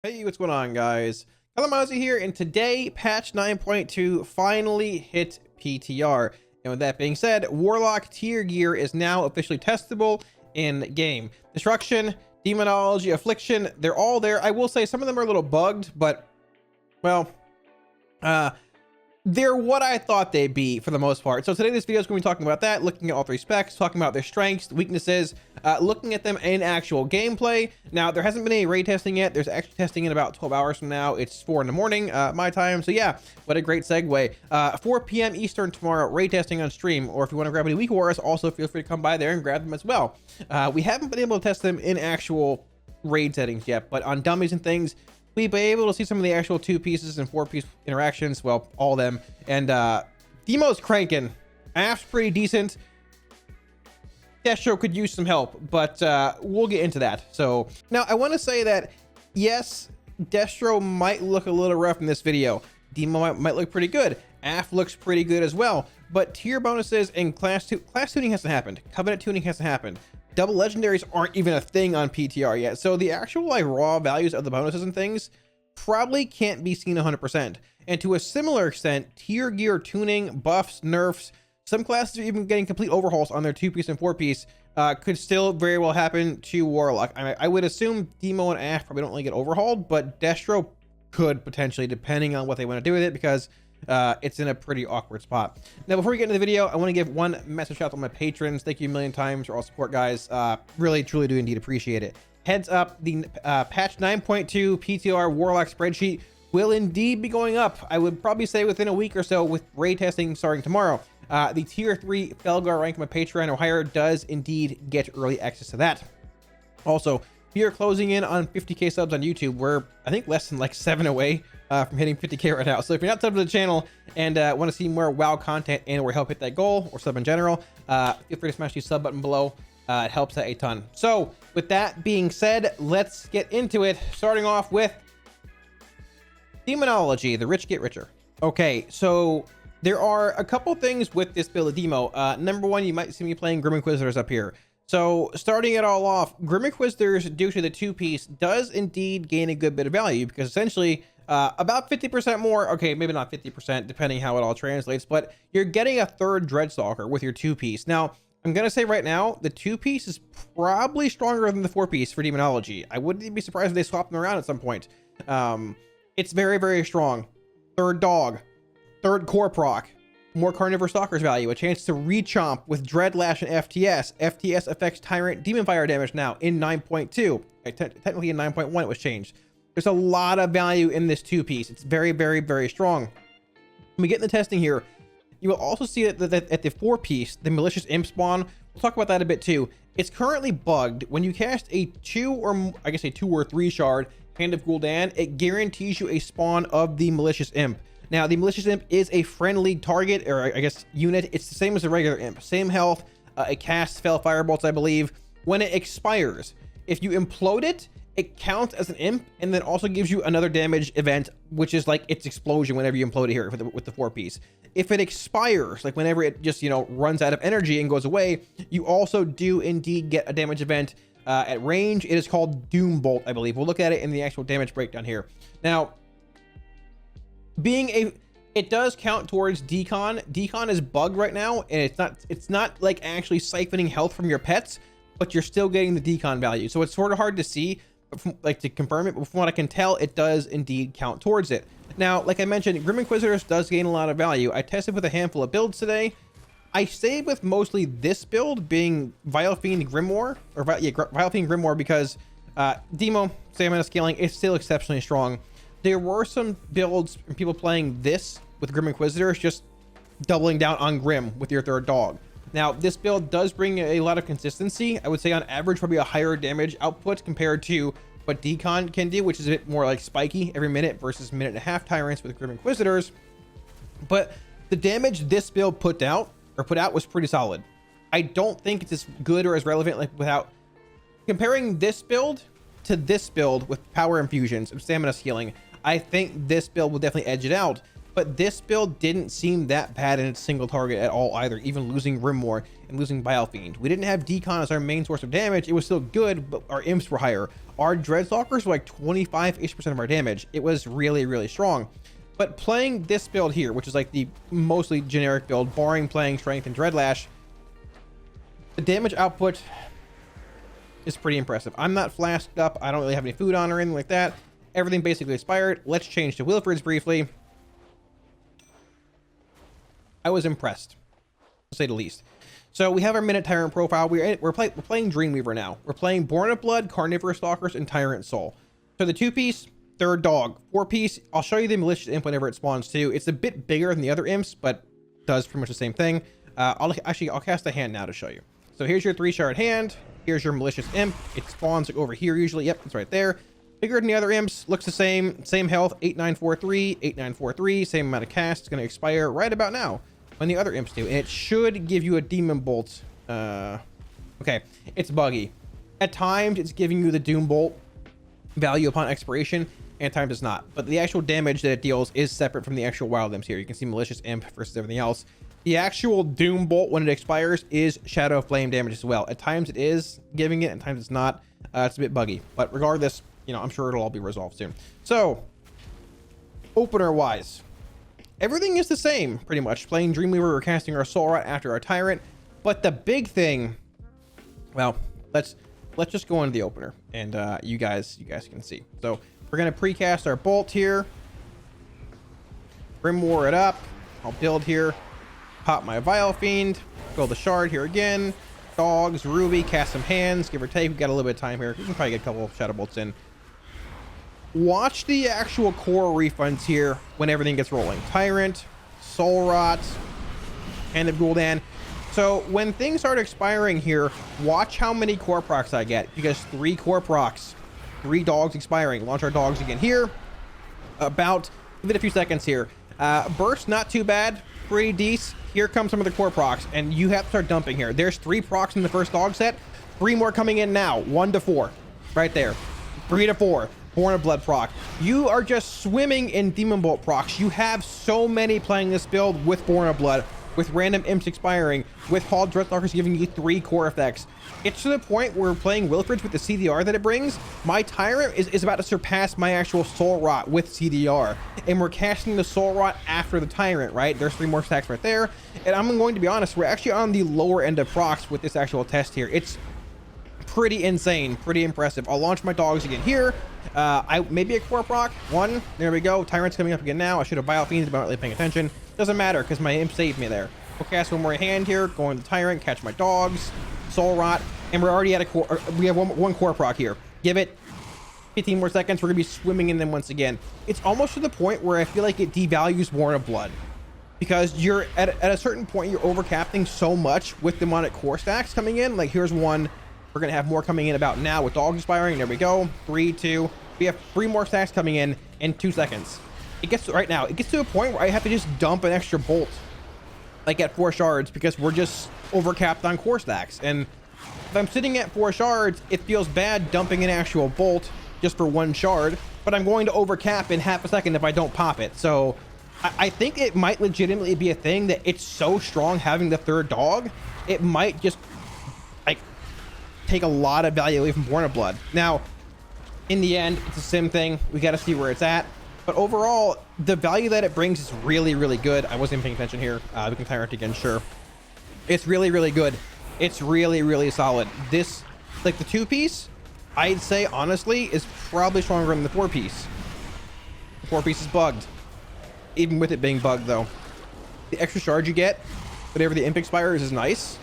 Hey, what's going on, guys? Kalamazi here, and today patch 9.2 finally hit PTR. And with that being said, Warlock tier gear is now officially testable in game. Destruction, Demonology, Affliction, they're all there. I will say some of them are a little bugged, but well, they're what I thought they'd be for the most part. So today this video is going to be talking about that, looking at all three specs, talking about their strengths, weaknesses, looking at them in actual gameplay. Now, there hasn't been any raid testing yet. There's actually testing in about 12 hours from now. It's 4 in the morning, my time. So yeah, what a great segue. 4 p.m. Eastern tomorrow, raid testing on stream. Or if you want to grab any weak wars, also feel free to come by there and grab them as well. We haven't been able to test them in actual raid settings yet, but on dummies and things, we've been able to see some of the actual 2-pieces and 4-piece interactions. Well, all of them. And Demo's cranking. Aff's pretty decent. Destro could use some help, but we'll get into that. So now I want to say that yes, Destro might look a little rough in this video. Demo might look pretty good. Aff looks pretty good as well. But tier bonuses and class tuning hasn't happened. Covenant tuning hasn't happened. Double legendaries aren't even a thing on PTR yet. So the actual like raw values of the bonuses and things probably can't be seen 100%. And to a similar extent, tier gear tuning, buffs, nerfs, some classes are even getting complete overhauls on their 2-piece and 4-piece, could still very well happen to Warlock. I would assume Demo and Aff probably don't really get overhauled, but Destro could potentially, depending on what they want to do with it, because it's in a pretty awkward spot. Now, before we get into the video, I want to give one message out to my patrons. Thank you a million times for all support, guys. Really, truly do indeed appreciate it. Heads up, the patch 9.2 PTR Warlock spreadsheet will indeed be going up. I would probably say within a week or so, with raid testing starting tomorrow. The tier 3 Felgar rank of my Patreon or higher does indeed get early access to that. Also, we are closing in on 50k subs on YouTube. We're, I think, less than like 7 away from hitting 50k right now. So if you're not subbed to the channel and want to see more WoW content and or help hit that goal or sub in general, feel free to smash the sub button below. It helps out a ton. So with that being said, let's get into it. Starting off with Demonology, the rich get richer. Okay, so there are a couple things with this build of Demo. Number one, you might see me playing Grim Inquisitors up here. So starting it all off, Grim Inquisitors, due to the 2-piece, does indeed gain a good bit of value, because essentially about 50% more, okay, maybe not 50%, depending how it all translates, but you're getting a third Dreadstalker with your 2-piece. Now, I'm going to say right now, the 2-piece is probably stronger than the 4-piece for Demonology. I wouldn't be surprised if they swap them around at some point. It's very, very strong. Third dog, third core proc, more carnivore stalkers value, a chance to rechomp with Dreadlash and FTS. FTS affects Tyrant Demon Fire damage now in 9.2. Technically in 9.1 it was changed. There's a lot of value in this 2-piece. It's very, very, very strong. When we get in the testing here, you will also see that at the 4-piece, the Malicious Imp spawn, we'll talk about that a bit too. It's currently bugged. When you cast a 2 or 3 shard Hand of Gul'dan, it guarantees you a spawn of the Malicious Imp. Now, the Malicious Imp is a friendly target, or I guess unit. It's the same as a regular Imp. Same health. It casts Fell Firebolts, I believe. When it expires, if you implode it, it counts as an Imp, and then also gives you another damage event, which is like its explosion whenever you implode it here with the 4-piece. If it expires, like whenever it just, runs out of energy and goes away, you also do indeed get a damage event at range. It is called Doom Bolt, I believe. We'll look at it in the actual damage breakdown here. Now, it does count towards decon. Decon is bugged right now, and it's not like actually siphoning health from your pets, but you're still getting the decon value. So it's sort of hard to see, like to confirm it, but from what I can tell, it does indeed count towards it. Now, like I mentioned, Grim Inquisitors does gain a lot of value. I tested with a handful of builds today. I stayed with mostly this build being Vile Fiend Grimoire, or Vile Fiend Grimoire, because Demo, stamina scaling, is still exceptionally strong. There were some builds and people playing this with Grim Inquisitors, just doubling down on Grim with your third dog. Now, this build does bring a lot of consistency. I would say on average, probably a higher damage output compared to what Decon can do, which is a bit more like spiky every minute versus minute and a half Tyrants with Grim Inquisitors. But the damage this build put out was pretty solid. I don't think it's as good or as relevant, like without comparing this build to this build with power infusions and stamina scaling. I think this build will definitely edge it out. but this build didn't seem that bad in its single target at all either, even losing Rimwar and losing Bilefiend. We didn't have Decon as our main source of damage. It was still good, but our imps were higher. Our Dreadstalkers were like 25-ish% of our damage. It was really, really strong. But playing this build here, which is like the mostly generic build, barring playing Strength and Dreadlash, the damage output is pretty impressive. I'm not flasked up. I don't really have any food on or anything like that. Everything basically expired. Let's change to Wilfred's briefly. I was impressed, to say the least. So we have our Minute Tyrant profile. We're playing Dreamweaver now. We're playing Born of Blood, Carnivorous Stalkers, and Tyrant Soul. So the 2-piece, third dog. 4-piece, I'll show you the Malicious Imp whenever it spawns too. It's a bit bigger than the other imps, but does pretty much the same thing. I'll cast a hand now to show you. So here's your 3-shard hand. Here's your Malicious Imp. It spawns like over here usually. Yep, it's right there. Bigger than the other imps. Looks the same. Same health. 8943, 8943. Same amount of cast. It's going to expire right about now when the other imps do. And it should give you a Demon Bolt. Okay, it's buggy. At times, it's giving you the Doom Bolt value upon expiration, and at times it's not. But the actual damage that it deals is separate from the actual wild imps here. You can see Malicious Imp versus everything else. The actual Doom Bolt, when it expires, is Shadow Flame damage as well. At times it is giving it, at times it's not. It's a bit buggy. But regardless, you know, I'm sure it'll all be resolved soon. So, opener-wise, everything is the same, pretty much. Playing Dreamweaver, we're casting our Soul Rot after our Tyrant. But the big thing, well, let's just go into the opener, and you guys can see. So we're gonna precast our Bolt here. Rimwar it up. I'll build here. Pop my Bilefiend. Go the Shard here again. Dogs, Ruby, cast some hands, give or take. We've got a little bit of time here. We can probably get a couple of Shadow Bolts in. Watch the actual core refunds here when everything gets rolling. Tyrant, Soul Rot, Hand of Gul'dan. So when things start expiring here, watch how many core procs I get, because 3 core procs, 3 dogs expiring. Launch our dogs again here. Give it a few seconds here. Burst, not too bad. Pretty decent. Here comes some of the core procs, and you have to start dumping here. There's 3 procs in the first dog set. 3 more coming in now. 1 to 4. Right there. 3 to 4. Born of Blood proc. You are just swimming in Demon Bolt procs. You have so many playing this build with Born of Blood, with random imps expiring, with Hall Dreadstalkers giving you 3 core effects. It's to the point where playing Wilfred's with the CDR that it brings, my Tyrant is about to surpass my actual Soul Rot with CDR. And we're casting the Soul Rot after the Tyrant, right? There's 3 more stacks right there. And I'm going to be honest, we're actually on the lower end of procs with this actual test here. It's pretty insane, pretty impressive. I'll launch my dogs again here. Maybe a core proc. 1. There we go. Tyrant's coming up again now. I should have Bilefiend, but I'm not really paying attention. Doesn't matter, because my imp saved me there. We'll cast one more hand here, go into the Tyrant, catch my dogs, Soul Rot, and we're already at a core. We have one core proc here. Give it 15 more seconds. We're gonna be swimming in them once again. It's almost to the point where I feel like it devalues Born of Blood, because you're at a certain point you're overcapping so much with demonic core stacks coming in. Like here's one. We're gonna have more coming in about now with dogs expiring. There we go. 3, 2. We have 3 more stacks coming in 2 seconds. It gets to a point where I have to just dump an extra bolt, like at 4 shards, because we're just overcapped on core stacks. And if I'm sitting at 4 shards, it feels bad dumping an actual bolt just for 1 shard, but I'm going to overcap in half a second if I don't pop it. So I think it might legitimately be a thing that it's so strong having the 3rd dog, it might just like take a lot of value away from Born of Blood. Now, in the end, it's a sim thing. We got to see where it's at. But overall, the value that it brings is really, really good. I wasn't paying attention here. We can Tyrant again, sure. It's really, really good. It's really, really solid. This, like the 2-piece, I'd say, honestly, is probably stronger than the 4-piece. The 4-piece is bugged. Even with it being bugged, though. The extra shard you get, whenever the imp expires, is nice.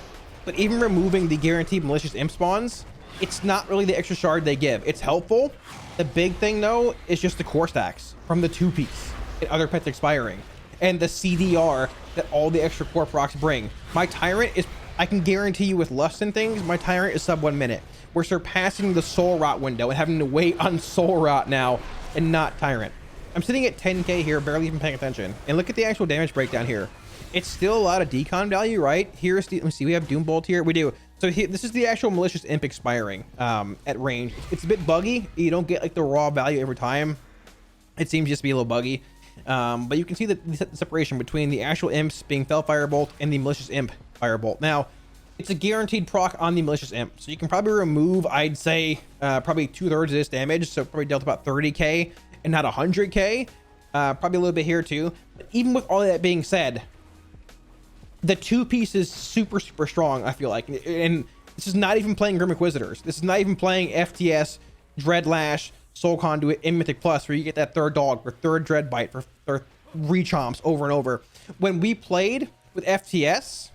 But even removing the guaranteed malicious imp spawns, it's not really the extra shard they give. It's helpful. The big thing, though, is just the core stacks from the 2-piece and other pets expiring, and the CDR that all the extra core procs bring. My Tyrant is, I can guarantee you with Lust and things, my Tyrant is sub 1 minute. We're surpassing the Soul Rot window and having to wait on Soul Rot now and not Tyrant. I'm sitting at 10k here, barely even paying attention. And look at the actual damage breakdown here. It's still a lot of decon value, right? Here's the, let me see, we have Doom Bolt here. We do. So here, this is the actual malicious imp expiring at range. It's a bit buggy. You don't get like the raw value every time. It seems just to be a little buggy. But you can see the separation between the actual imps being Fel Firebolt and the malicious imp Firebolt. Now, it's a guaranteed proc on the malicious imp, so you can probably remove, I'd say, probably 2/3 of this damage, so probably dealt about 30k and not 100k. Probably a little bit here too. But even with all of that being said, the two-piece is super strong, I feel like. And this is not even playing Grim Inquisitors. This is not even playing FTS, Dreadlash, Soul Conduit, and Mythic Plus, where you get that third dog, for third Dreadbite, for rechomps over and over. When we played with FTS,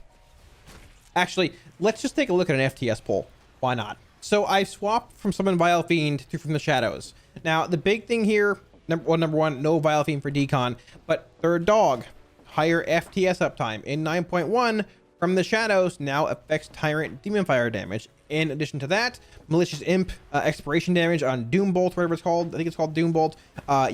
actually, let's just take a look at an FTS poll. Why not? So I swapped from Summon Vile Fiend to From the Shadows. Now, the big thing here, number one, no Vile Fiend for decon, but third dog, higher FTS uptime. In 9.1, From the Shadows now affects Tyrant Demon Fire damage. In addition to that, Malicious Imp expiration damage on Doombolt, whatever it's called. I think it's called Doombolt.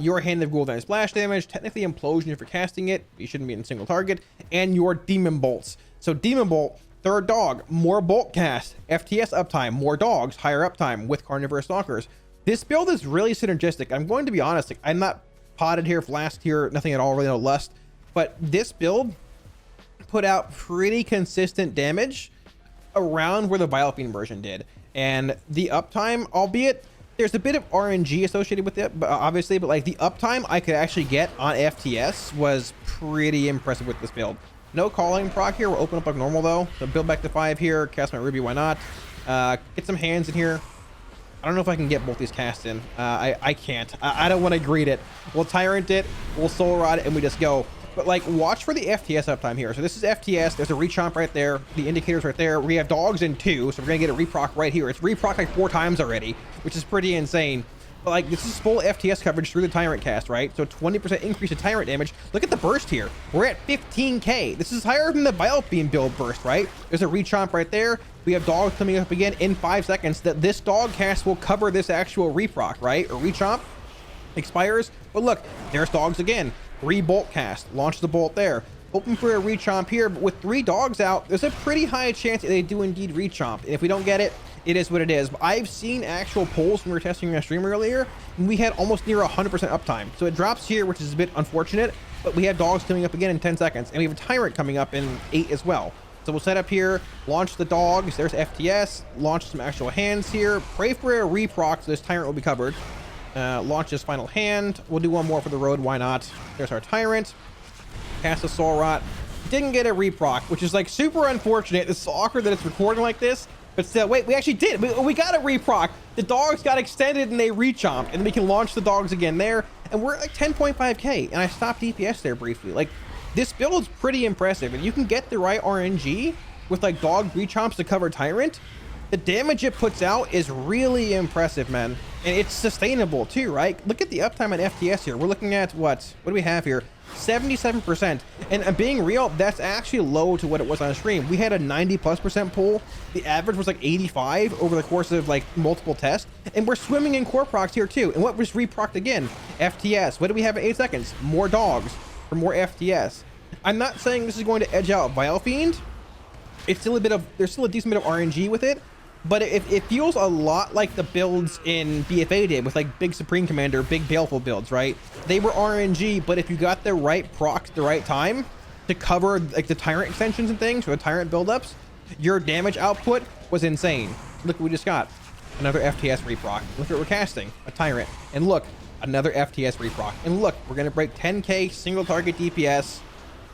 Your Hand of Ghoul splash damage, technically Implosion if you're casting it. You shouldn't be in a single target. And your Demon Bolts. So Demon Bolt, third dog, more bolt cast, FTS uptime, more dogs, higher uptime with Carnivorous Stalkers. This build is really synergistic. I'm going to be honest, like, I'm not potted here, flasked here, nothing at all, really no lust. But this build put out pretty consistent damage around where the Vile Fiend version did. And the uptime, albeit there's a bit of RNG associated with it, but obviously, but like the uptime I could actually get on FTS was pretty impressive with this build. No calling proc here. We'll open up like normal though. So build back to 5 here. Cast my Ruby. Why not? Get some hands in here. I don't know if I can get both these casts in. I can't. I don't want to greet it. We'll Tyrant it. We'll Soul Rod it, and we just go. But like, watch for the FTS uptime here. So this is FTS. There's a rechomp right there. The indicator's right there. We have dogs in 2, so we're gonna get a reproc right here. It's reproc like 4 times already, which is pretty insane. But like, this is full FTS coverage through the Tyrant cast, right? So 20% increase in Tyrant damage. Look at the burst here. We're at 15k. This is higher than the Vile Fiend build burst, right? There's a rechomp right there. We have dogs coming up again in 5 seconds. That this dog cast will cover this actual reproc, right? Or rechomp expires. But look, there's dogs again. 3 bolt cast. Launch the bolt there. Open for a rechomp here. But with 3 dogs out, there's a pretty high chance that they do indeed rechomp. And if we don't get it, it is what it is. But I've seen actual polls when we were testing our stream earlier, and we had almost near 100% uptime. So it drops here, which is a bit unfortunate, but we have dogs coming up again in 10 seconds, and we have a Tyrant coming up in 8 as well. So we'll set up here, launch the dogs, there's FTS, launch some actual hands here, pray for a reproc so this Tyrant will be covered. Launch his final hand. We'll do one more for the road, why not? There's our Tyrant. Cast a Soul Rot. Didn't get a reproc, which is like super unfortunate. It's so awkward that it's recording like this. But still, wait, we actually did. We got a reproc. The dogs got extended and they rechomped, and we can launch the dogs again there. And we're at like 10.5k, and I stopped DPS there briefly. Like, this build is pretty impressive, and you can get the right RNG with like dog rechomps to cover Tyrant. The damage it puts out is really impressive, man. And it's sustainable too, right? Look at the uptime on FTS here. We're looking at what do we have here? 77%. And being real, that's actually low to what it was on stream. We had a 90+% pull. The average was like 85 over the course of like multiple tests. And we're swimming in core procs here too. And what was reprocced again? FTS. What do we have at 8 seconds? More dogs for more FTS. I'm not saying this is going to edge out Vile Fiend. It's still there's still a decent bit of RNG with it. But it feels a lot like the builds in BFA did with like big Supreme Commander, big Baleful builds, right? They were RNG, but if you got the right procs at the right time to cover like the Tyrant extensions and things, or the Tyrant buildups, your damage output was insane. Look what we just got. Another FTS reproc. Look what we're casting. A Tyrant. And look, another FTS reproc. And look, we're going to break 10k single target DPS,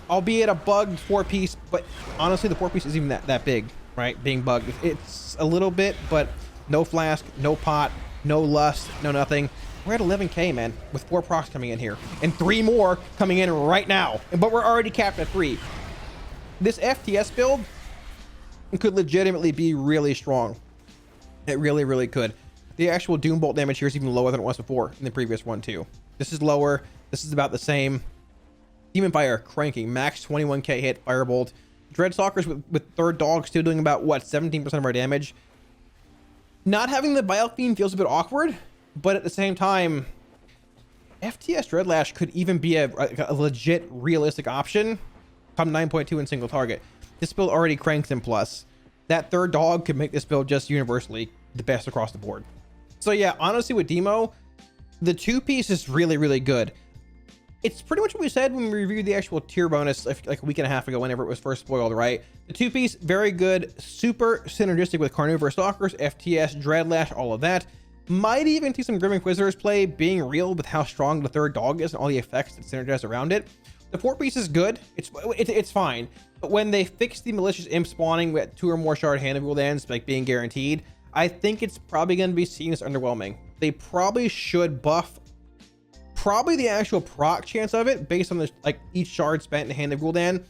albeit a bugged 4-piece, but honestly, the 4-piece isn't even that big. Right, being bugged, it's a little bit, but no flask, no pot, no lust, no nothing. We're at 11k, man, with 4 procs coming in here and 3 more coming in right now, but we're already capped at 3. This FTS build could legitimately be really strong. It really could. The actual Doombolt damage here is even lower than it was before in the previous one too. This is lower. This is about the same. Demon Fire cranking, max 21k hit, Firebolt. Dreadstalkers with third dog still doing about what, 17% of our damage. Not having the Vile Fiend feels a bit awkward, but at the same time, FTS Dreadlash could even be a legit realistic option come 9.2 in single target. This build already cranks in plus. That third dog could make this build just universally the best across the board. So yeah, honestly with Demo, the 2-piece is really good. it's pretty much what we said when we reviewed the actual tier bonus like a week and a half ago, whenever it was first spoiled, right? The two-piece, very good, super synergistic with Carnivore Stalkers, FTS, Dreadlash, all of that. Might even see some Grim Inquisitors play, being real with how strong the third dog is and all the effects that synergize around it. The four-piece is good. It's fine. But when they fix the malicious imp spawning with 2 or more shard hand of Gul'dans, like being guaranteed, I think it's probably going to be seen as underwhelming. They probably should buff probably the actual proc chance of it based on the each shard spent in Hand of Gul'dan,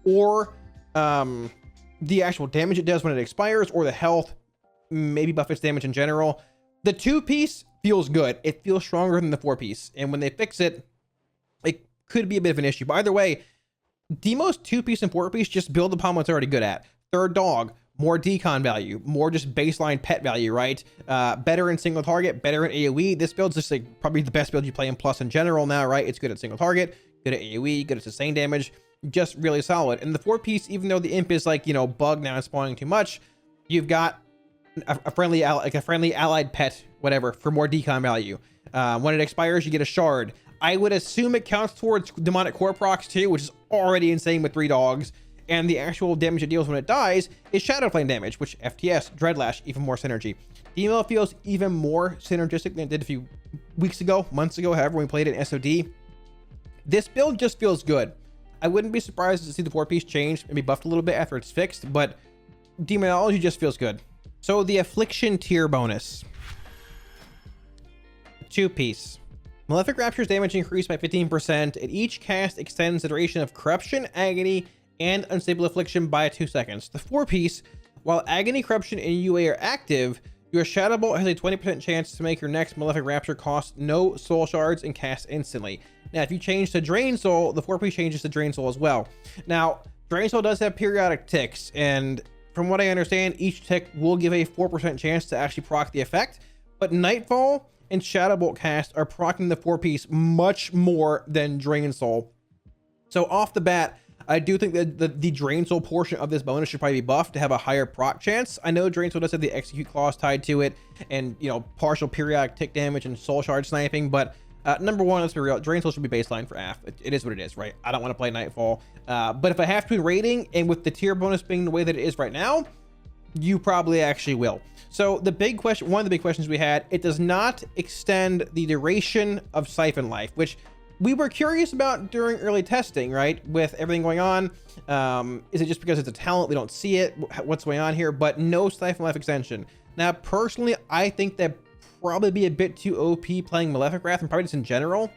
or the actual damage it does when it expires, or the health, maybe buff its damage in general. The two-piece feels good. It feels stronger than the four-piece, and when they fix it, it could be a bit of an issue. But either way, Demo's two-piece and four-piece just build upon what's already good at. Third dog, more decon value, more just baseline pet value, right? Better in single target, better in AoE. This build's just probably the best build you play in Plus in general now, right? It's good at single target, good at AoE, good at sustained damage, just really solid. And the four-piece, even though the imp is bugged now and spawning too much, you've got a friendly allied pet, whatever, for more decon value. When it expires, you get a shard. I would assume it counts towards demonic core procs too, which is already insane with 3 dogs. And the actual damage it deals when it dies is Shadow Flame damage, which FTS, Dreadlash, even more synergy. Demo feels even more synergistic than it did a few weeks ago, months ago, however, when we played it in SOD. This build just feels good. I wouldn't be surprised to see the 4-piece change and be buffed a little bit after it's fixed, but Demonology just feels good. So the Affliction tier bonus. 2-piece. Malefic Rapture's damage increased by 15%. At each cast extends the duration of Corruption, Agony, and Unstable Affliction by 2 seconds. The 4-piece, while Agony, Corruption, and UA are active, your Shadow Bolt has a 20% chance to make your next Malefic Rapture cost no soul shards and cast instantly. Now, if you change to Drain Soul, the 4-piece changes to Drain Soul as well. Now, Drain Soul does have periodic ticks, and from what I understand, each tick will give a 4% chance to actually proc the effect, but Nightfall and Shadow Bolt cast are proccing the 4-piece much more than Drain Soul. So off the bat, I do think that the Drain Soul portion of this bonus should probably be buffed to have a higher proc chance. I know Drain Soul does have the Execute clause tied to it, and partial periodic tick damage and soul shard sniping, but number one, let's be real, Drain Soul should be baseline for AF. It is what it is, right? I don't want to play Nightfall, but if I have to in rating, and with the tier bonus being the way that it is right now, you probably actually will. So the big question, one of the big questions we had, it does not extend the duration of Siphon Life, which we were curious about during early testing, right? With everything going on, is it just because it's a talent, we don't see it, what's going on here? But no Siphon Life extension. Now, personally, I think that probably be a bit too OP playing Malefic Wrath, and probably just in general.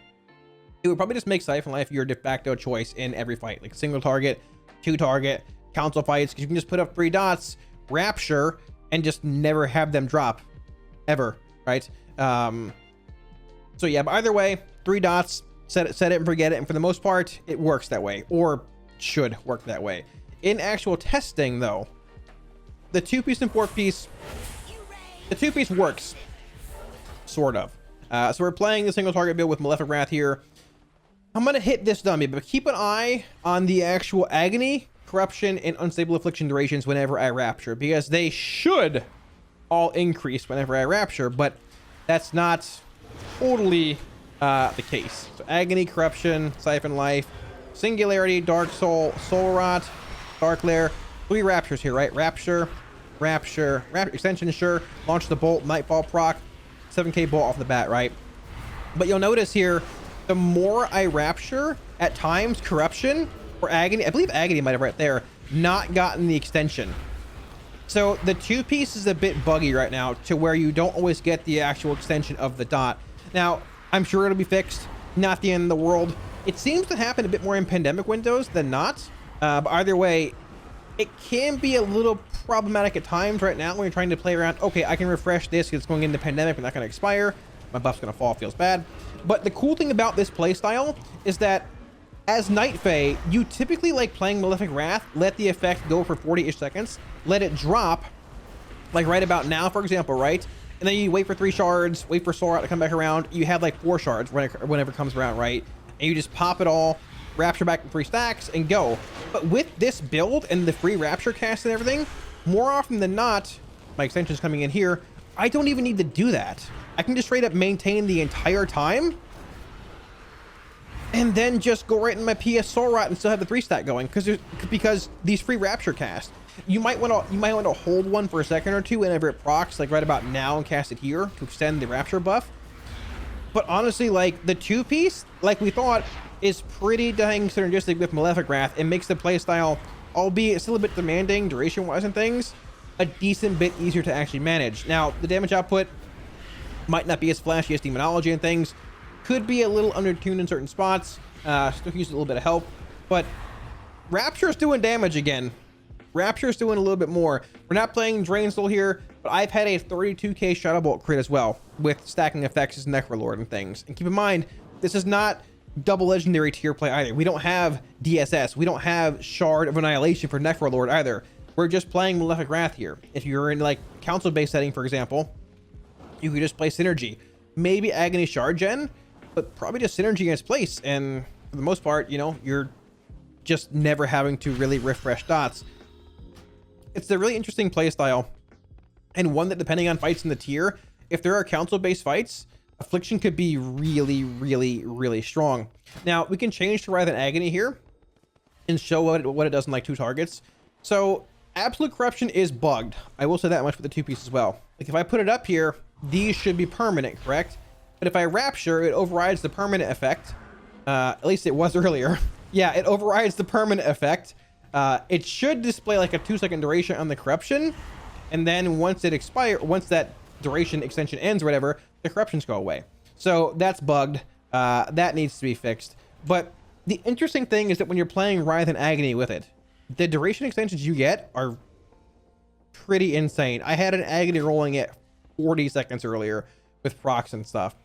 It would probably just make Siphon Life your de facto choice in every fight, like single target, 2 target, council fights, because you can just put up 3 dots, Rapture, and just never have them drop, ever, right? So yeah, but either way, 3 dots, set it and forget it, and for the most part, it works that way, or should work that way. In actual testing, though, the 2-piece and 4-piece, the 2-piece works, sort of. So we're playing the single target build with Malefic Wrath here. I'm gonna hit this dummy, but keep an eye on the actual Agony, Corruption, and Unstable Affliction durations whenever I Rapture, because they should all increase whenever I Rapture, but that's not totally the case. So Agony, Corruption, Siphon Life, Singularity, Dark Soul, Soul Rot, Dark Lair. 3 Raptures here, right? Rapture, Extension, sure. Launch the Bolt, Nightfall proc, 7k Bolt off the bat, right? But you'll notice here, the more I Rapture, at times, Corruption or Agony, I believe Agony might have right there, not gotten the extension. So the 2-piece is a bit buggy right now, to where you don't always get the actual extension of the dot. Now, I'm sure it'll be fixed, not the end of the world. It seems to happen a bit more in pandemic windows than not, but either way, it can be a little problematic at times right now when you're trying to play around. Okay, I can refresh this because it's going into pandemic, but not going to expire. My buff's going to fall, feels bad. But the cool thing about this playstyle is that as Night Fae, you typically like playing Malefic Wrath, let the effect go for 40-ish seconds, let it drop, like right about now, for example, right? And then you wait for 3 shards, wait for Soul Rot to come back around. You have like 4 shards whenever it comes around, right? And you just pop it all, Rapture back in 3 stacks, and go. But with this build and the free Rapture cast and everything, more often than not, my extension's coming in here, I don't even need to do that. I can just straight up maintain the entire time and then just go right in my PS Soul Rot and still have the 3-stack going, because these free Rapture cast. You might want to hold one for a second or two whenever it procs, like right about now, and cast it here to extend the Rapture buff. But honestly, like, the 2-piece, like we thought, is pretty dang synergistic with Malefic Wrath. It makes the playstyle, albeit still a bit demanding duration-wise and things, a decent bit easier to actually manage. Now, the damage output might not be as flashy as Demonology and things, could be a little undertuned in certain spots, still use a little bit of help, but Rapture's doing damage again. Rapture's doing a little bit more. We're not playing Drain Soul here, but I've had a 32k Shadow Bolt crit as well, with stacking effects as Necrolord and things. And keep in mind, this is not double legendary tier play either. We don't have DSS. We don't have Shard of Annihilation for Necrolord either. We're just playing Malefic Wrath here. If you're in like council-based setting, for example, you could just play Synergy. Maybe Agony Shard Gen, but probably just Synergy in its place. And for the most part, you know, you're just never having to really refresh dots. It's a really interesting playstyle, and one that, depending on fights in the tier, if there are council-based fights, Affliction could be really, really, really strong. Now, we can change to Wrath and Agony here and show what it does in like 2 targets. So, Absolute Corruption is bugged. I will say that much for the 2-piece as well. Like, if I put it up here, these should be permanent, correct? But if I Rapture, it overrides the permanent effect. At least it was earlier. Yeah, it overrides the permanent effect. It should display like a 2-second duration on the corruption, and then once that duration extension ends or whatever, the corruptions go away. So that's bugged. That needs to be fixed. But the interesting thing is that when you're playing Wrath and Agony with it, the duration extensions you get are pretty insane. I had an Agony rolling at 40 seconds earlier with procs and stuff.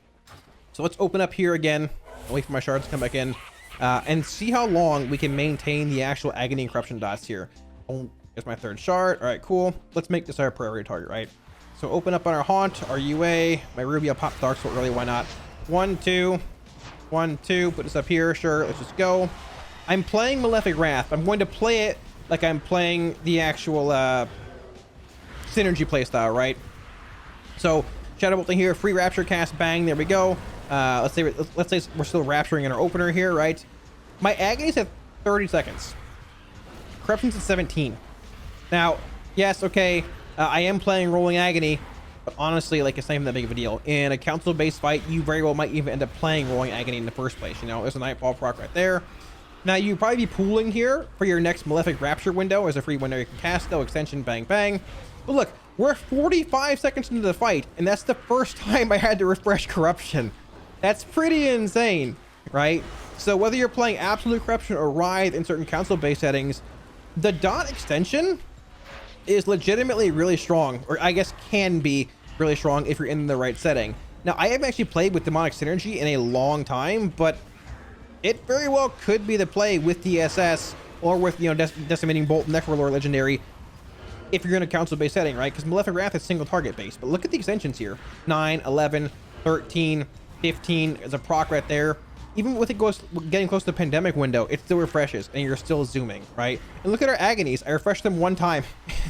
So let's open up here again. Wait for my shards to come back in. And see how long we can maintain the actual Agony and Corruption dots here. Oh, there's my 3rd shard. All right, cool. Let's make this our priority target, right? So open up on our Haunt, our UA, my Ruby. I'll pop Dark Soul early, why not? 1, 2, 1, 2. Put this up here. Sure, let's just go. I'm playing Malefic Wrath. I'm going to play it like I'm playing the actual Synergy playstyle, right? So Shadow Bolting here, free Rapture cast, bang, there we go. Let's say we're still Rapturing in our opener here, right? My Agony's at 30 seconds. Corruption's at 17. Now, yes, okay, I am playing Rolling Agony, but honestly, like, it's not even that big of a deal. In a council-based fight, you very well might even end up playing Rolling Agony in the first place. You know, there's a Nightfall proc right there. Now, you'd probably be pooling here for your next Malefic Rapture window as a free window you can cast, though, extension, bang, bang. But look, we're 45 seconds into the fight, and that's the first time I had to refresh Corruption. That's pretty insane, right? So whether you're playing Absolute Corruption or Writhe in certain council-based settings, the dot extension is legitimately really strong, or I guess can be really strong if you're in the right setting. Now, I haven't actually played with Demonic Synergy in a long time, but it very well could be the play with DSS or with, you know, Decimating Bolt, Necrolord Legendary, if you're in a council-based setting, right? Because Malefic Wrath is single target based, but look at the extensions here. 9, 11, 13, 15 is a proc right there. Even with it getting close to the pandemic window, it still refreshes and you're still zooming, right? And look at our Agonies. I refreshed them 1 time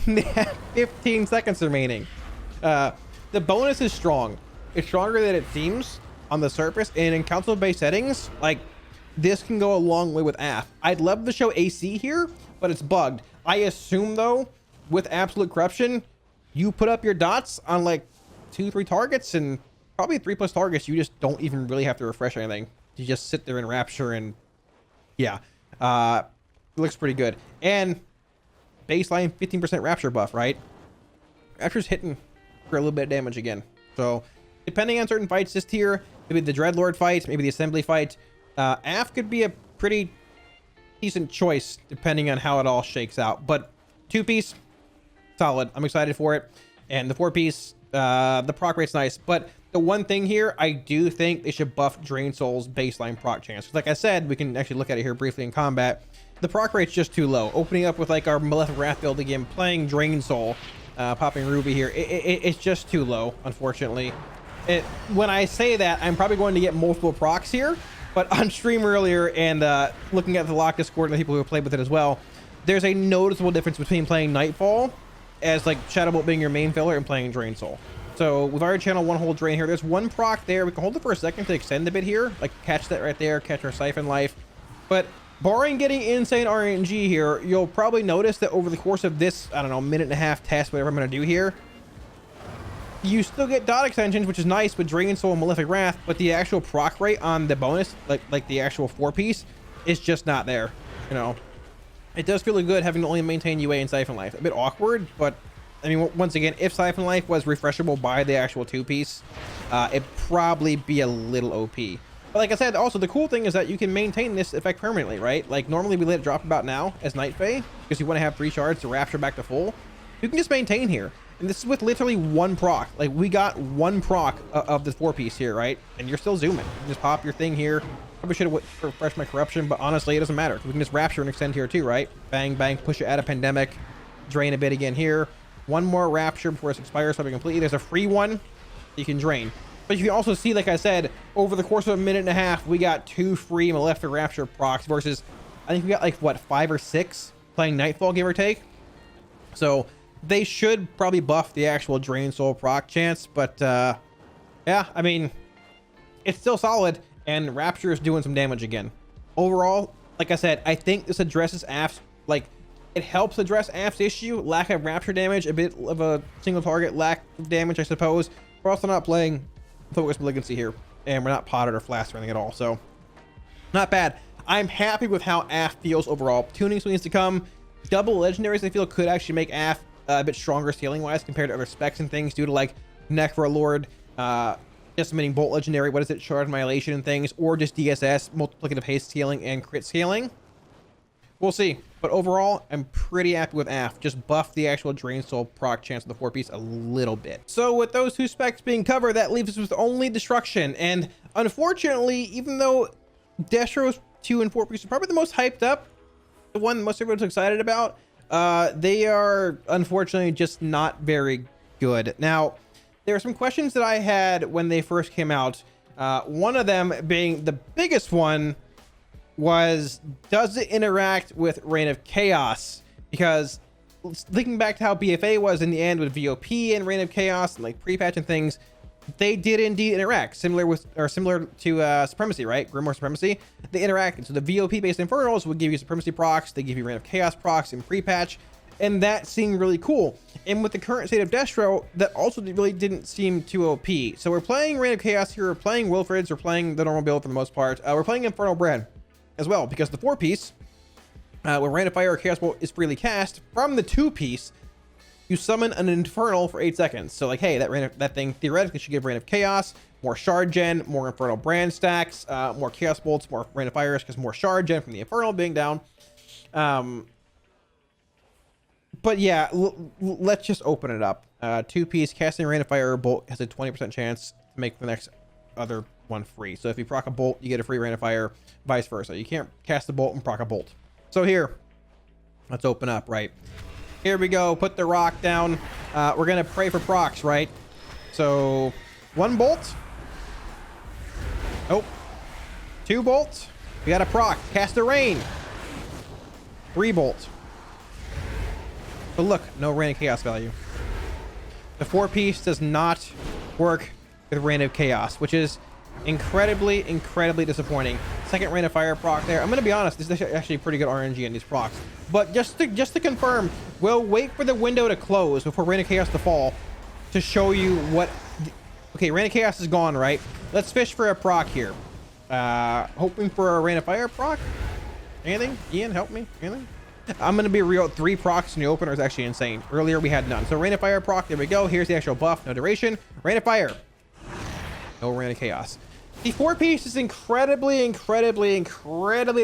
and they have 15 seconds remaining. The bonus is strong. It's stronger than it seems on the surface, and in council-based settings, like, this can go a long way with AF. I'd love to show AC here, but it's bugged. I assume, though, with Absolute Corruption, you put up your dots on like 2-3 targets, and probably 3+ targets, you just don't even really have to refresh anything. You just sit there and Rapture, and yeah, it looks pretty good. And baseline 15% Rapture buff, right? Rapture's hitting for a little bit of damage again. So depending on certain fights this tier, maybe the Dreadlord fight, maybe the Assembly fight, AF could be a pretty decent choice depending on how it all shakes out. But 2-piece, solid. I'm excited for it. And the 4-piece, the proc rate's nice. But the one thing here, I do think they should buff Drain Soul's baseline proc chance. Like I said, we can actually look at it here briefly in combat. The proc rate's just too low. Opening up with like our Malefic Wrath build again, playing Drain Soul, popping Ruby here, it's just too low, unfortunately. When I say that, I'm probably going to get multiple procs here, but on stream earlier and looking at the Lock Discord and the people who have played with it as well, there's a noticeable difference between playing Nightfall as like Shadow Bolt being your main filler and playing Drain Soul. So we've already channeled one whole drain here. There's one proc there. We can hold it for a second to extend a bit here, like catch that right there, catch our Siphon Life. But barring getting insane RNG here, you'll probably notice that over the course of this, I don't know, minute and a half test, whatever I'm going to do here, you still get dot extensions, which is nice with Dragon Soul and Malefic Wrath, but the actual proc rate on the bonus, like the actual 4-piece, is just not there. You know, it does feel good having to only maintain UA and Siphon Life. A bit awkward, but I mean, once again, if Siphon Life was refreshable by the actual 2-piece, it'd probably be a little OP. But like I said, also the cool thing is that you can maintain this effect permanently, right? Like normally we let it drop about now as Night Fae because you want to have 3 shards to Rapture back to full. You can just maintain here. And this is with literally 1 proc. Like we got 1 proc of the 4-piece here, right? And you're still zooming. You can just pop your thing here. Probably should have refreshed my corruption, but honestly, it doesn't matter. We can just Rapture and extend here too, right? Bang, bang, push it out of Pandemic. Drain a bit again here. 1 more Rapture before it expires probably completely. There's a free one you can drain. But you can also see, like I said, over the course of a minute and a half, we got 2 free Malefic Rapture procs versus, I think we got like, what, 5 or 6 playing Nightfall, give or take. So they should probably buff the actual Drain Soul proc chance. But yeah, I mean, it's still solid. And Rapture is doing some damage again. Overall, like I said, I think this addresses AF's, like, it helps address AF's issue, lack of Rapture damage, a bit of a single target lack of damage, I suppose. We're also not playing Focus Malignancy here, and we're not potted or flask or anything at all, so not bad. I'm happy with how AF feels overall. Tuning still needs to come. Double legendaries, I feel, could actually make AF a bit stronger scaling-wise compared to other specs and things due to, like, Necro Lord, Decimating Bolt Legendary, what is it, Shard Annihilation and things, or just DSS, Multiplicative Haste scaling and crit scaling. We'll see. But overall, I'm pretty happy with AF. Just buff the actual Drain Soul proc chance of the 4-piece a little bit. So with those 2 specs being covered, that leaves us with only Destruction. And unfortunately, even though Destro's 2 and 4-piece are probably the most hyped up, the one most everyone's excited about, they are unfortunately just not very good. Now, there are some questions that I had when they first came out. One of them being the biggest one was, does it interact with Reign of Chaos? Because thinking back to how BFA was in the end with VOP and Reign of Chaos and like pre-patch and things, they did indeed interact, similar to Supremacy, right? Grimoire Supremacy. They interacted. So the VOP based Infernals would give you Supremacy procs, they give you Reign of Chaos procs in pre-patch, and that seemed really cool. And with the current state of Destro, that also really didn't seem too OP. So we're playing Reign of Chaos here, we're playing Wilfred's, we're playing the normal build for the most part. We're playing Infernal Brand as well, because the 4-piece, when Rain of Fire or Chaos Bolt is freely cast, from the 2-piece, you summon an Infernal for 8 seconds. So like, hey, that thing theoretically should give Reign of Chaos, more Shard Gen, more Infernal Brand stacks, more Chaos Bolts, more Rain of Fires, because more Shard Gen from the Infernal being down. But yeah, let's just open it up. 2-piece, casting Rain of Fire or Bolt has a 20% chance to make the next other one free. So if you proc a Bolt, you get a free Rain of Fire, vice versa. You can't cast a Bolt and proc a Bolt. So here, let's open up, right? Here we go, put the rock down. We're gonna pray for procs, right? So 1 bolt. Nope. 2 bolts. We got a proc. Cast a rain. 3 bolts. But look, no Rain of Chaos value. The 4-piece does not work with Rain of Chaos, which is incredibly disappointing. Second Rain of Fire proc there. I'm gonna be honest, this is actually pretty good RNG in these procs. But just to confirm, we'll wait for the window to close before Rain of Chaos to fall to show you what. Okay, Rain of Chaos is gone, right? Let's fish for a proc here. Hoping for a Rain of Fire proc. Anything? Ian, help me. Anything? I'm gonna be real. 3 procs in the opener is actually insane. Earlier we had none. So Rain of Fire proc. There we go. Here's the actual buff. No duration. Rain of Fire. No Rain of Chaos. The 4-piece is incredibly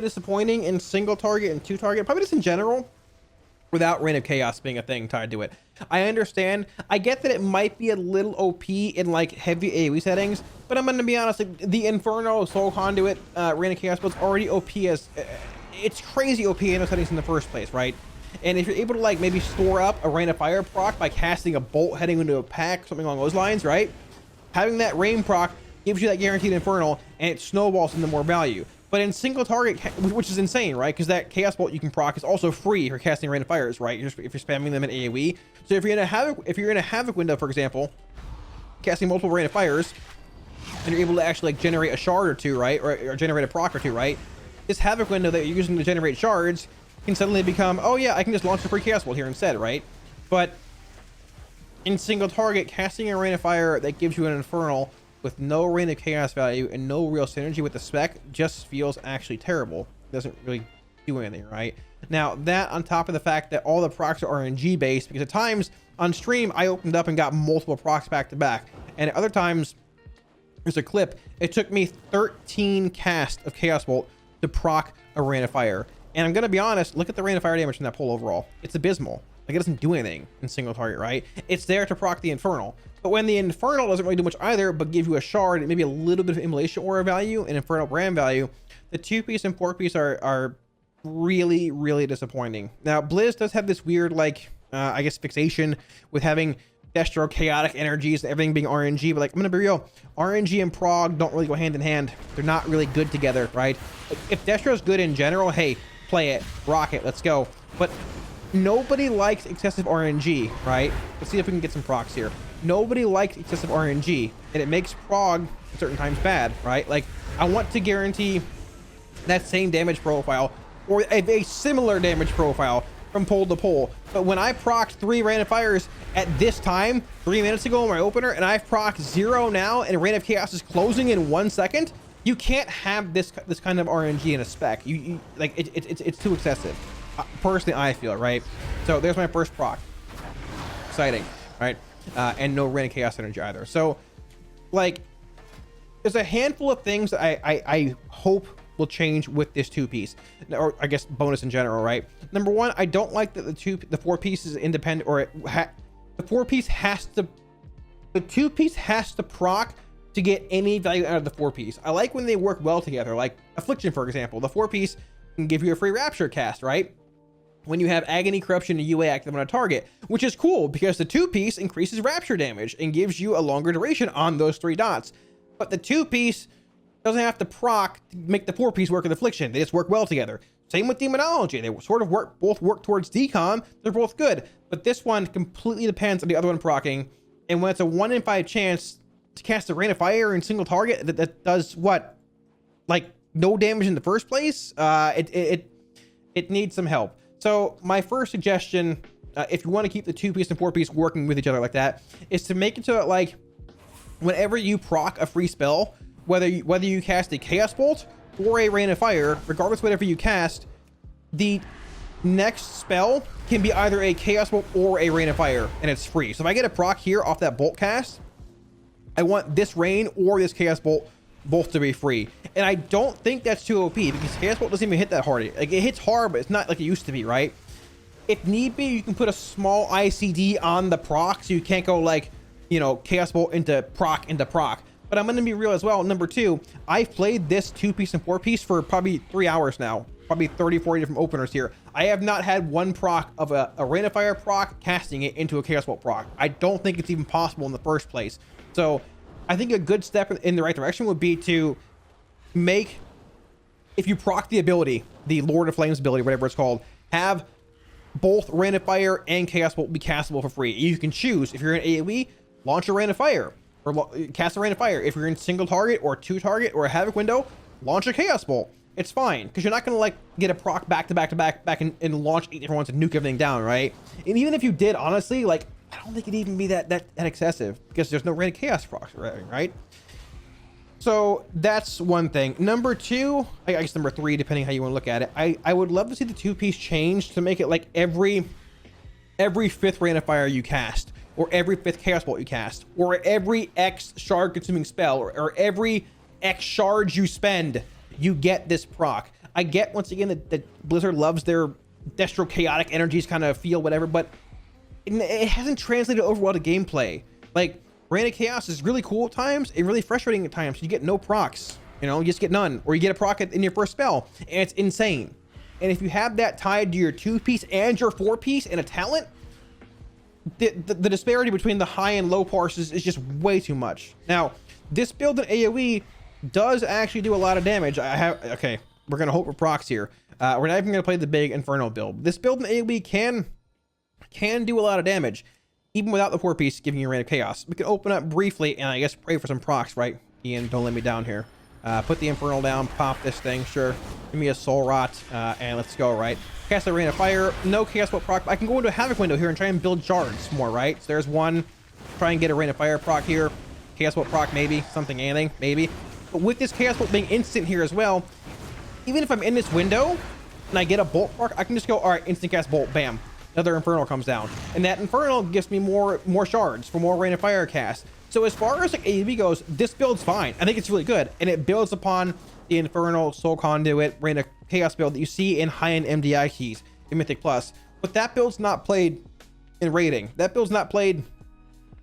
disappointing in single target and 2 target, probably just in general, without Rain of Chaos being a thing tied to it. I understand. I get that it might be a little OP in like heavy AoE settings, but I'm gonna be honest, like, the Inferno Soul Conduit Rain of Chaos build's already OP as it's crazy OP in those settings in the first place, right? And if you're able to like maybe store up a Rain of Fire proc by casting a bolt heading into a pack, something along those lines, right? Having that rain proc gives you that guaranteed Infernal, and it snowballs into more value. But in single target, which is insane, right? Because that Chaos Bolt you can proc is also free for casting Rain of Fires, right? If you're spamming them in AoE. So if you're in a Havoc window, for example, casting multiple Rain of Fires, and you're able to actually like generate a shard or two, right? Or generate a proc or two, right? This Havoc window that you're using to generate shards can suddenly become, oh yeah, I can just launch a free Chaos Bolt here instead, right? But in single target, casting a Rain of Fire that gives you an Infernal with no Rain of Chaos value and no real synergy with the spec just feels actually terrible. Doesn't really do anything, right? Now, that on top of the fact that all the procs are RNG based, because at times on stream, I opened up and got multiple procs back to back. And at other times, there's a clip, it took me 13 casts of Chaos Bolt to proc a Rain of Fire. And I'm going to be honest, look at the Rain of Fire damage from that pull overall. It's abysmal. Like, it doesn't do anything in single target, right? It's there to proc the Infernal. But when the Infernal doesn't really do much either, but give you a shard and maybe a little bit of Immolation Aura value and Infernal Brand value, the 2-piece and 4-piece are really, really disappointing. Now, Blizz does have this weird, like, I guess, fixation with having Destro chaotic energies and everything being RNG, but like, I'm gonna be real, RNG and Prog don't really go hand in hand. They're not really good together, right? Like, if Destro's good in general, hey, play it, rock it, let's go. But nobody likes excessive RNG, right? Let's see if we can get some procs here. Nobody likes excessive RNG, and it makes Prog at certain times bad, right? Like, I want to guarantee that same damage profile or a similar damage profile from pole to pole. But when I procced 3 Rain of Fires at this time 3 minutes ago in my opener, and I've procced 0 now, and Rain of Chaos is closing in 1 second, you can't have this kind of RNG in a spec. You like it's too excessive. Personally, I feel, right? So there's my first proc. Exciting, right? And no Rain of Chaos energy either. So, like, there's a handful of things that I hope will change with this 2-piece, or I guess bonus in general, right? Number one, I don't like that the 4-piece is independent, or the 4-piece has to, the 2-piece has to proc to get any value out of the 4-piece. I like when they work well together, like Affliction, for example. The 4-piece can give you a free Rapture cast, right? When you have Agony, Corruption, and UA active on a target, which is cool because the 2-piece increases Rapture damage and gives you a longer duration on those 3 dots. But the 2-piece doesn't have to proc to make the 4-piece work with Affliction. They just work well together. Same with Demonology. They sort of both work towards decom. They're both good. But this one completely depends on the other one procking. And when it's a 1 in 5 chance to cast a Rain of Fire in single target that does what? Like, no damage in the first place? It needs some help. So my first suggestion, if you want to keep the 2-piece and 4-piece working with each other like that, is to make it so that, like, whenever you proc a free spell, whether you cast a Chaos Bolt or a Rain of Fire, regardless of whatever you cast, the next spell can be either a Chaos Bolt or a Rain of Fire, and it's free. So if I get a proc here off that Bolt cast, I want this Rain or this Chaos Bolt both to be free. And I don't think that's too OP, because Chaos Bolt doesn't even hit that hard. Like, it hits hard, but it's not like it used to be, right? If need be, you can put a small ICD on the proc, so you can't go like, you know, Chaos Bolt into proc. But I'm going to be real as well. Number 2, I've played this 2-piece and 4-piece for probably 3 hours now. Probably 30, 40 different openers here. I have not had one proc of a Rain of Fire proc casting it into a Chaos Bolt proc. I don't think it's even possible in the first place. So I think a good step in the right direction would be to make, if you proc the ability, the Lord of Flames ability, whatever it's called, have both Rain of Fire and Chaos Bolt be castable for free. You can choose, if you're in AoE, launch a Rain of Fire, or cast a Rain of Fire. If you're in single target or 2 target or a Havoc window, launch a Chaos Bolt. It's fine, because you're not going to like get a proc back and launch 8 different ones and nuke everything down, right? And even if you did, honestly, like, I don't think it'd even be that excessive, because there's no Rain of Chaos procs, right? So that's one thing. Number 2, I guess number 3, depending how you want to look at it, I would love to see the 2-piece change to make it like every 5th Rain of Fire you cast, or every 5th Chaos Bolt you cast, or every X shard consuming spell, or every X shards you spend, you get this proc. I get, once again, that Blizzard loves their Destro chaotic energies kind of feel, whatever, but it hasn't translated over well to gameplay. Like, Rain of Chaos is really cool at times and really frustrating at times. You get no procs, you know, you just get none, or you get a proc in your first spell, and it's insane. And if you have that tied to your 2-piece and your 4-piece and a talent, the disparity between the high and low parses is just way too much. Now, this build in AoE does actually do a lot of damage. Okay, we're gonna hope for procs here. We're not even gonna play the big Inferno build. This build in AoE can do a lot of damage. even without the 4-piece giving you a Reign of Chaos. We can open up briefly and I guess pray for some procs, right? Ian, don't let me down here. Put the Infernal down, pop this thing, sure. Give me a Soul Rot, and let's go, right? Cast a Rain of Fire, no Chaos Bolt proc. I can go into a Havoc window here and try and build shards more, right? So there's one. Try and get a Rain of Fire proc here. Chaos Bolt proc, maybe. Something, anything, maybe. But with this Chaos Bolt being instant here as well, even if I'm in this window and I get a Bolt proc, I can just go, all right, instant cast Bolt, bam. Another Infernal comes down. And that Infernal gives me more shards for more Rain of Fire cast. So as far as like AoE goes, this build's fine. I think it's really good. And it builds upon the Infernal, Soul Conduit, Rain of Chaos build that you see in high-end MDI keys in Mythic Plus. But that build's not played in rating. That build's not played,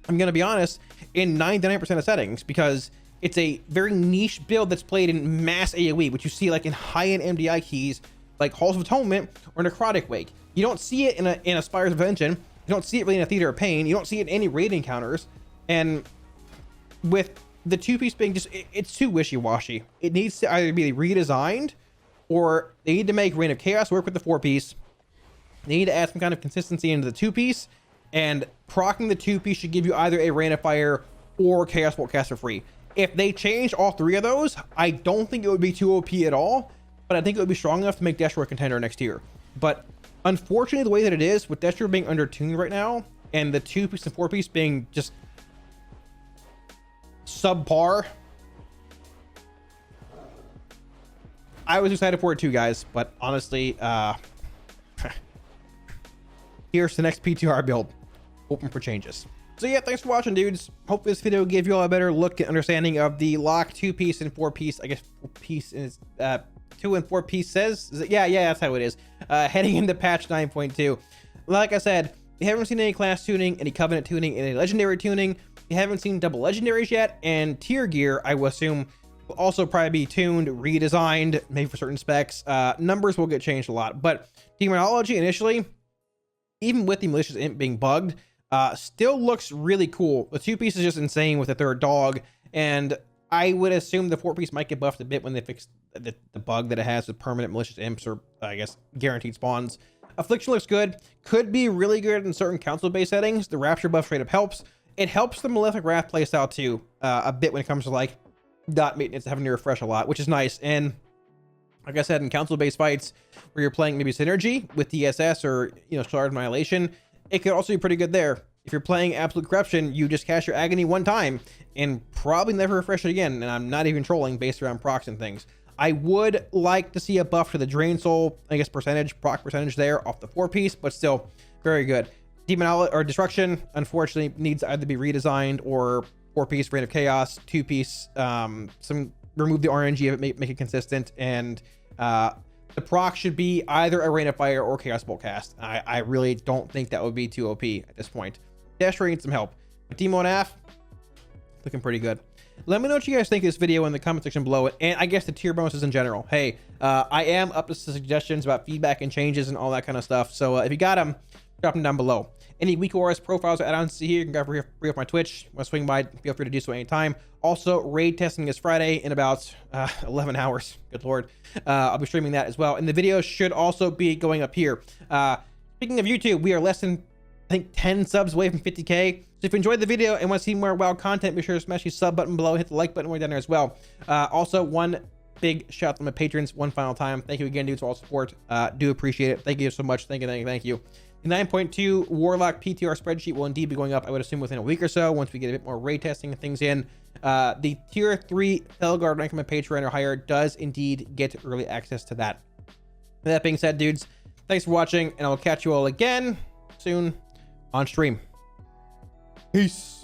I'm going to be honest, in 99% of settings, because it's a very niche build that's played in mass AoE, which you see like in high-end MDI keys like Halls of Atonement or Necrotic Wake. You don't see it in a Spires of Vengeance. You don't see it really in a Theater of Pain. You don't see it in any raid encounters. And with the 2-piece being just, it's too wishy-washy. It needs to either be redesigned or they need to make Reign of Chaos work with the 4-piece. They need to add some kind of consistency into the 2-piece, and proccing the 2-piece should give you either a Rain of Fire or Chaos Bolt cast for free. If they change all 3 of those, I don't think it would be too OP at all, but I think it would be strong enough to make Destro a contender next year. But unfortunately, the way that it is, with Destro being under-tuned right now, and the 2-piece and 4-piece being just subpar, I was excited for it too, guys, but honestly, here's the next PTR build. Open for changes. So yeah, thanks for watching, dudes. Hope this video gave you all a better look and understanding of the lock 2-piece and 4-piece. I guess 4-piece is 2 and 4-piece says, is it? Yeah, that's how it is. Heading into patch 9.2. Like I said, you haven't seen any class tuning, any covenant tuning, any legendary tuning. You haven't seen double legendaries yet, and tier gear, I will assume, will also probably be tuned, redesigned, maybe for certain specs. Numbers will get changed a lot, but Demonology initially, even with the malicious imp being bugged, still looks really cool. The 2-piece is just insane with the 3rd dog, and I would assume the 4-piece might get buffed a bit when they fix the bug that it has with permanent malicious imps, or I guess guaranteed spawns. Affliction looks good, could be really good in certain council-based settings. The Rapture buff straight up helps. It helps the Malefic Wrath playstyle too, a bit when it comes to like dot maintenance, having to refresh a lot, which is nice. And like I said, in council-based fights where you're playing maybe Synergy with DSS or, you know, Shard Annihilation, it could also be pretty good there. If you're playing Absolute Corruption, you just cast your Agony one time and probably never refresh it again. And I'm not even trolling based around procs and things. I would like to see a buff to the Drain Soul, I guess proc percentage there off the 4-piece, but still very good. Demonology or Destruction, unfortunately, needs to either be redesigned or 4-piece Reign of Chaos, 2-piece, remove the RNG of it, make it consistent, and the proc should be either a Rain of Fire or Chaos Bolt cast. I really don't think that would be too OP at this point. Destro needs some help. But Demo and Aff, looking pretty good. Let me know what you guys think of this video in the comment section below it, and I guess the tier bonuses in general. Hey, I am up to suggestions about feedback and changes and all that kind of stuff, so if you got them, drop them down below. Any weak ORS profiles or add-ons to see here, you can go free off my Twitch. Want to swing by, feel free to do so anytime. Also, raid testing is Friday in about 11 hours. Good lord. I'll be streaming that as well. And the video should also be going up here. Speaking of YouTube, we are less than, I think, 10 subs away from 50K. So if you enjoyed the video and want to see more WoW content, be sure to smash the sub button below. Hit the like button way down there as well. Also, one big shout out to my patrons one final time. Thank you again, dudes, for all support. Do appreciate it. Thank you so much. Thank you. The 9.2 Warlock PTR spreadsheet will indeed be going up, I would assume, within a week or so, once we get a bit more raid testing and things in. The tier 3 Felguard rank on my Patreon or higher does indeed get early access to that. With that being said, dudes, thanks for watching, and I will catch you all again soon on stream. Peace.